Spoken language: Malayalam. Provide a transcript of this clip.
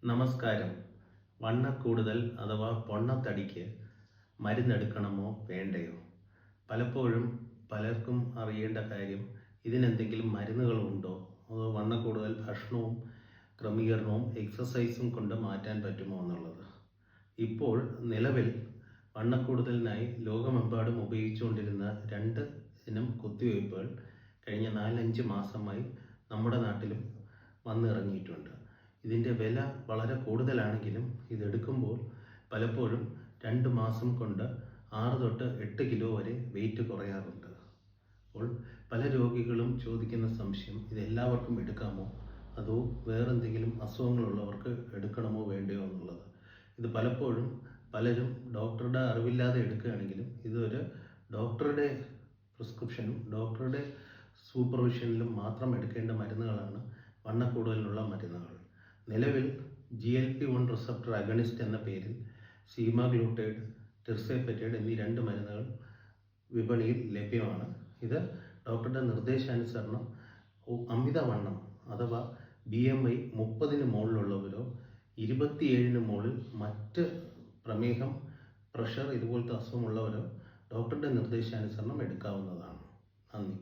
നമസ്കാരം. വണ്ണക്കൂടുതൽ അഥവാ പൊണ്ണത്തടിക്ക് മരുന്നെടുക്കണമോ വേണ്ടയോ? പലപ്പോഴും പലർക്കും അറിയേണ്ട കാര്യം, ഇതിനെന്തെങ്കിലും മരുന്നുകളുണ്ടോ? അതോ വണ്ണക്കൂടുതൽ ഭക്ഷണവും ക്രമീകരണവും എക്സസൈസും കൊണ്ട് മാറ്റാൻ പറ്റുമോ എന്നുള്ളത്. ഇപ്പോൾ നിലവിൽ വണ്ണക്കൂടുതലിനായി ലോകമെമ്പാടും ഉപയോഗിച്ചുകൊണ്ടിരുന്ന 2 ഇനം കുത്തിവയ്പ്പുകൾ കഴിഞ്ഞ 4-5 മാസമായി നമ്മുടെ നാട്ടിലും വന്നിറങ്ങിയിട്ടുണ്ട്. ഇതിൻ്റെ വില വളരെ കൂടുതലാണെങ്കിലും ഇതെടുക്കുമ്പോൾ പലപ്പോഴും 2 മാസം കൊണ്ട് 6 തൊട്ട് 8 കിലോ വരെ വെയിറ്റ് കുറയാറുണ്ട്. അപ്പോൾ പല രോഗികളും ചോദിക്കുന്ന സംശയം, ഇതെല്ലാവർക്കും എടുക്കാമോ അതോ വേറെന്തെങ്കിലും അസുഖങ്ങളുള്ളവർക്ക് എടുക്കണമോ വേണ്ടയോ എന്നുള്ളത്. ഇത് പലപ്പോഴും പലരും ഡോക്ടറുടെ അറിവില്ലാതെ എടുക്കുകയാണെങ്കിലും ഇതൊരു ഡോക്ടറുടെ പ്രിസ്ക്രിപ്ഷനും ഡോക്ടറുടെ സൂപ്പർവിഷനിലും മാത്രം എടുക്കേണ്ട മരുന്നുകളാണ് വണ്ണക്കൂടുതലിനുള്ള മരുന്നുകൾ. നിലവിൽ GLP-1 റിസപ്റ്റർ അഗണിസ്റ്റ് എന്ന പേരിൽ സീമാഗ്ലൂട്ടൈഡ്, ടിർസെഫെറ്റൈഡ് എന്നീ 2 മരുന്നുകൾ വിപണിയിൽ ലഭ്യമാണ്. ഇത് ഡോക്ടറുടെ നിർദ്ദേശാനുസരണം അമിതവണ്ണം അഥവാ BMI 30-ന് മുകളിലുള്ളവരോ 27-ന് മുകളിൽ മറ്റ് പ്രമേഹം, പ്രഷർ ഇതുപോലത്തെ അസുഖമുള്ളവരോ ഡോക്ടറുടെ നിർദ്ദേശാനുസരണം എടുക്കാവുന്നതാണ്. നന്ദി.